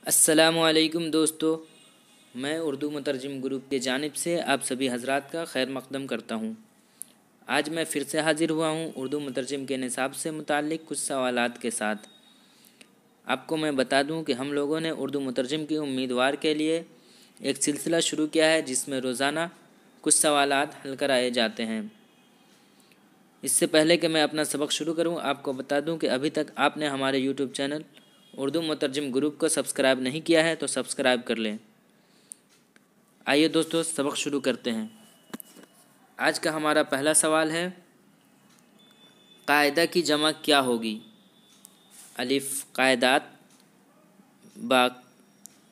अस्सलामुअलैकुम दोस्तों, मैं उर्दू मुतरजम ग्रुप के जानिब से आप सभी हजरात का खैर मक़दम करता हूँ। आज मैं फिर से हाज़िर हुआ हूँ उर्दू मुतरजम के निसाब से मुताल्लिक़ कुछ सवालात के साथ। आपको मैं बता दूँ कि हम लोगों ने उर्दू मुतरजम की उम्मीदवार के लिए एक सिलसिला शुरू किया है जिसमें रोज़ाना कुछ सवालात हल कराए जाते हैं। इससे पहले कि मैं अपना सबक शुरू करूं, आपको बता दूं कि अभी तक आपने हमारे यूट्यूब चैनल उर्दू मुतरजम ग्रुप को सब्सक्राइब नहीं किया है तो सब्सक्राइब कर लें। आइए दोस्तों, सबक शुरू करते हैं। आज का हमारा पहला सवाल है, कायदा की जमा क्या होगी? अलिफ कायदात, बा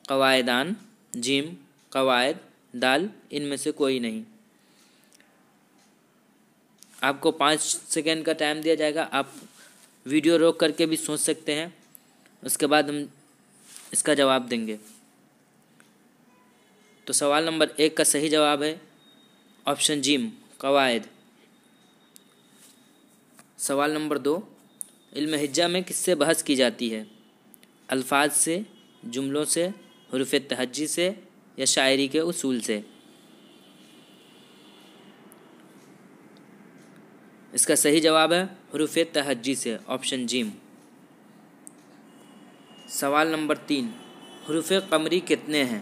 कवायदान, जिम कवायद, दाल इनमें से कोई नहीं। आपको 5 सेकेंड का टाइम दिया जाएगा। आप वीडियो रोक करके भी सोच सकते हैं, उसके बाद हम इसका जवाब देंगे। तो सवाल नंबर 1 का सही जवाब है ऑप्शन जिम कवायद। सवाल नंबर 2, इल्म हिज्जा में किससे बहस की जाती है? अल्फाज से, जुमलों से, हुरूफ तहज्जी से या शायरी के उसूल से? इसका सही जवाब है हुरूफ तहज्जी से, ऑप्शन जिम। सवाल नंबर 3, हुरूफ कमरी कितने हैं?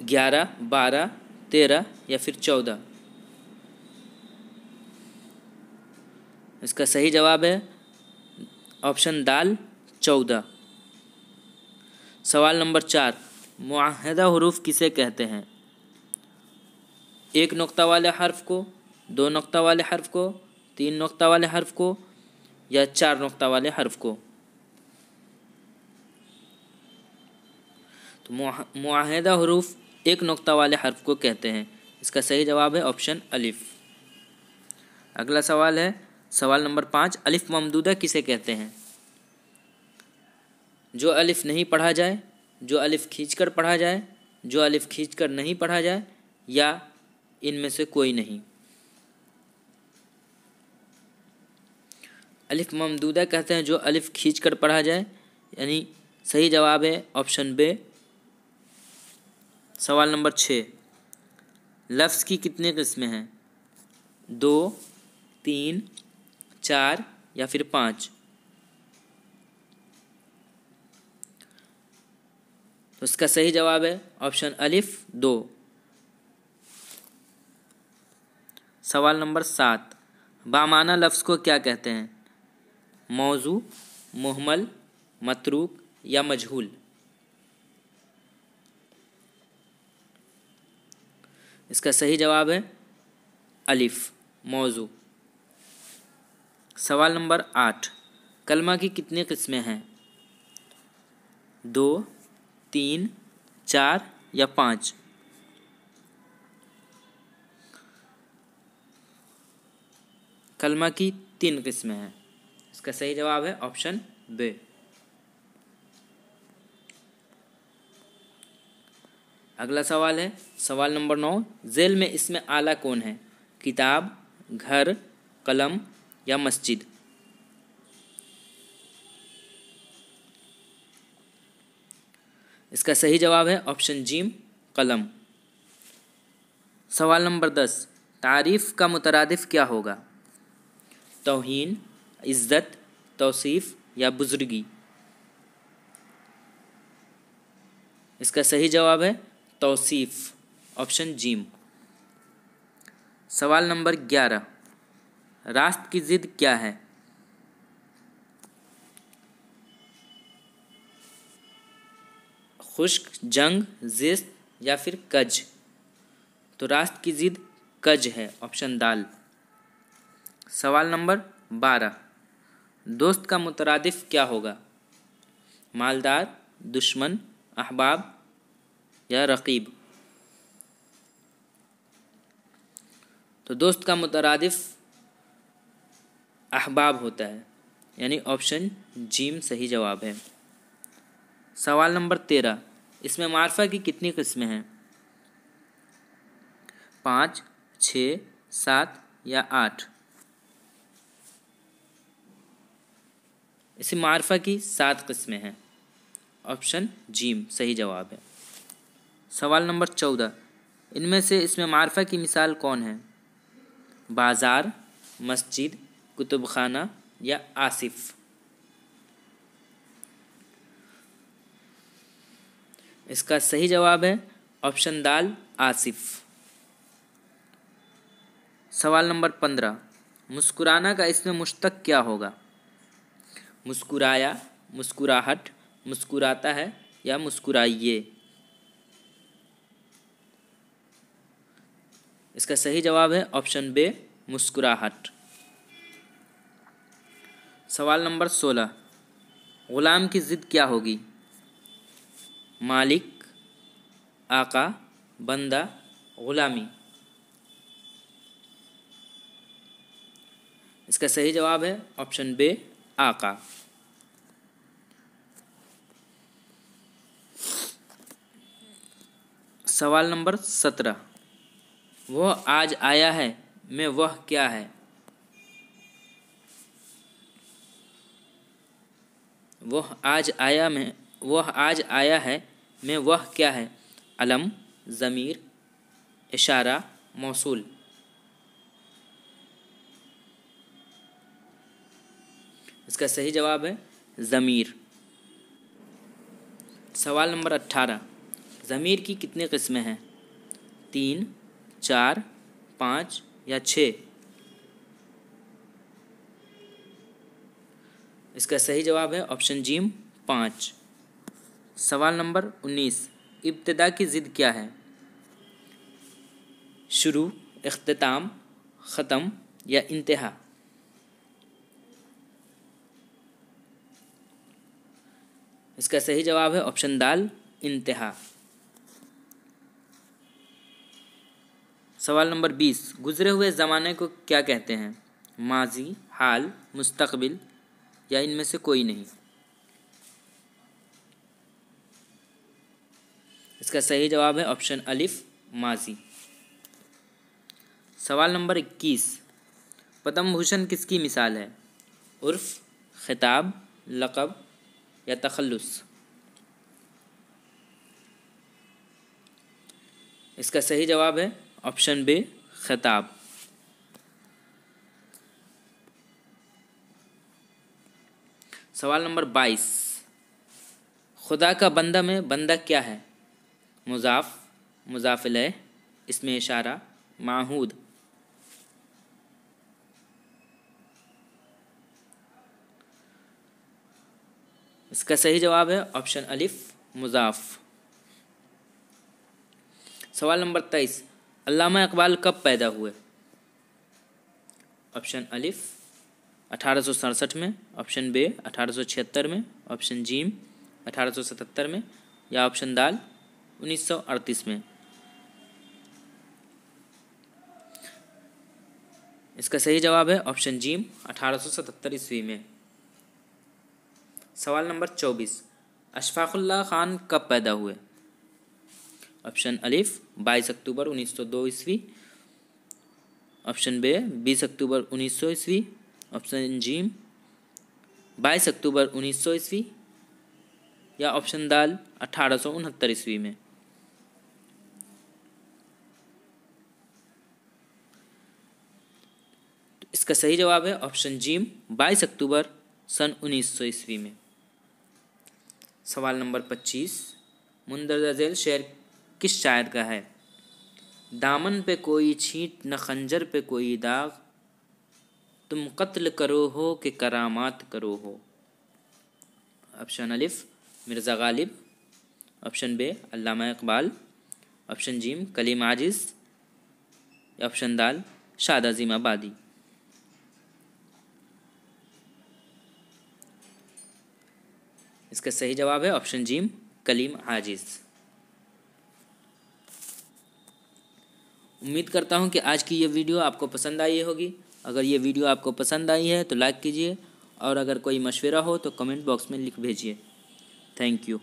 11, 12, 13 या फिर 14? इसका सही जवाब है ऑप्शन दाल 14। सवाल नंबर 4, मुआहदा हुरूफ किसे कहते हैं? 1 नुक्ता वाले हर्फ को, 2 नुक्ता वाले हर्फ को, 3 नुक्ता वाले हर्फ को या 4 नुक्ता वाले हर्फ को? तो मुआहदा हुरूफ 1 नुक्ता वाले हर्फ को कहते हैं। इसका सही जवाब है ऑप्शन अलिफ। अगला सवाल है सवाल नंबर 5, अलिफ ममदूदा किसे कहते हैं? जो अलिफ नहीं पढ़ा जाए, जो अलिफ खींचकर पढ़ा जाए, जो अलिफ खींचकर नहीं पढ़ा जाए या इनमें से कोई नहीं? अलिफ ममदूदा कहते हैं जो अलिफ खींचकर पढ़ा जाए, यानी सही जवाब है ऑप्शन बे। सवाल नंबर 6, लफ्ज़ की कितनी किस्में हैं? 2, 3, 4 या फिर 5? तो इसका सही जवाब है ऑप्शन अलिफ 2। सवाल नंबर 7, बामाना लफ्ज़ को क्या कहते हैं? मौजू, मुहमल, मतरूक या मजहूल? इसका सही जवाब है अलिफ मौजू। सवाल नंबर 8, कलमा की कितनी किस्में हैं? 2, 3, 4 या 5? कलमा की 3 किस्में हैं। इसका सही जवाब है ऑप्शन बे। अगला सवाल है सवाल नंबर 9, ज़ेल में इसमें आला कौन है? किताब, घर, कलम या मस्जिद? इसका सही जवाब है ऑप्शन जीम कलम। सवाल नंबर 10, तारीफ़ का मुतरादिफ क्या होगा? तौहीन, इज़्ज़त, तौसीफ़ या बुज़ुर्गी? इसका सही जवाब है तौसीफ़, ऑप्शन जीम। सवाल नंबर 11, रास्त की ज़िद क्या है? खुश्क, जंग, ज़िस्त या फिर कज? तो रास्त की ज़िद कज है, ऑप्शन दाल। सवाल नंबर 12, दोस्त का मुतरादिफ क्या होगा? मालदार, दुश्मन, अहबाब या रकीब? तो दोस्त का मुतरादिफ अहबाब होता है, यानी ऑप्शन जीम सही जवाब है। सवाल नंबर 13, इसमें मार्फा की कितनी किस्में हैं? 5, 6, 7 या 8? इसी मार्फा की 7 किस्में हैं। ऑप्शन जीम सही जवाब है। सवाल नंबर 14, इनमें से इसमें मार्फा की मिसाल कौन है? बाज़ार, मस्जिद, कुतुबखाना या आसिफ? इसका सही जवाब है ऑप्शन दाल आसिफ। सवाल नंबर 15, मुस्कुराना का इसमें मुश्तक क्या होगा? मुस्कुराया, मुस्कुराहट, मुस्कुराता है या मुस्कुराइए? इसका सही जवाब है ऑप्शन बे मुस्कुराहट। सवाल नंबर 16, गुलाम की ज़िद क्या होगी? मालिक, आका, बंदा, गुलामी? इसका सही जवाब है ऑप्शन बे आका। सवाल नंबर 17, वह आज आया है में वह क्या है? वह आज आया है में वह क्या है? अलम, ज़मीर, इशारा, मौसूल? इसका सही जवाब है ज़मीर। सवाल नंबर 18, ज़मीर की कितनी किस्में हैं? 3, 4, 5 या 6? इसका सही जवाब है ऑप्शन जीम 5। सवाल नंबर 19, इब्तिदा की ज़िद क्या है? शुरू, इख्तिताम, ख़त्म या इंतहा? इसका सही जवाब है ऑप्शन दाल इंतहा। सवाल नंबर 20, गुज़रे हुए ज़माने को क्या कहते हैं? माजी, हाल, मुस्तक़बिल या इनमें से कोई नहीं? इसका सही जवाब है ऑप्शन अलिफ माजी। सवाल नंबर 21, पद्म भूषण किसकी मिसाल है? उर्फ, खिताब, लक़ब या तखल्लुस? इसका सही जवाब है ऑप्शन बे खिताब। सवाल नंबर 22, खुदा का बंदा में बंदा क्या है? मुज़ाफ, मुज़ाफ इलैह, इसमें इशारा, माहूद? इसका सही जवाब है ऑप्शन अलिफ मुज़ाफ। सवाल नंबर 23, अल्लामा इकबाल कब पैदा हुए? ऑप्शन अलिफ 1867 में, ऑप्शन बे 1876 में, ऑप्शन जीम 1877 में या ऑप्शन दाल 1938 में? इसका सही जवाब है ऑप्शन जीम 1877 ईस्वी में। सवाल नंबर 24, अशफाकुल्लाह खान कब पैदा हुए? ऑप्शन अलिफ 22 अक्टूबर 1902 ईस्वी, ऑप्शन बे 20 अक्टूबर 1900 ईस्वी, ऑप्शन जीम 22 अक्टूबर 1900 ईस्वी या ऑप्शन दाल 1869 ईस्वी में? इसका सही जवाब है ऑप्शन जीम 22 अक्टूबर सन 1900 ईस्वी में। सवाल नंबर 25, मुंदरजा झैल शेर किस शायर का है? दामन पे कोई छींट न खंजर पे कोई दाग, तुम कत्ल करो हो कि करामात करो हो? ऑप्शन अलिफ मिर्ज़ा गालिब, ऑप्शन बे अल्लामा इकबाल, ऑप्शन जीम कलीम आजिज़ या ऑप्शन दाल शाद अज़ीम आबादी? इसका सही जवाब है ऑप्शन जीम कलीम आजिज़। उम्मीद करता हूं कि आज की ये वीडियो आपको पसंद आई होगी। अगर ये वीडियो आपको पसंद आई है तो लाइक कीजिए और अगर कोई मशवरा हो तो कमेंट बॉक्स में लिख भेजिए। Thank you.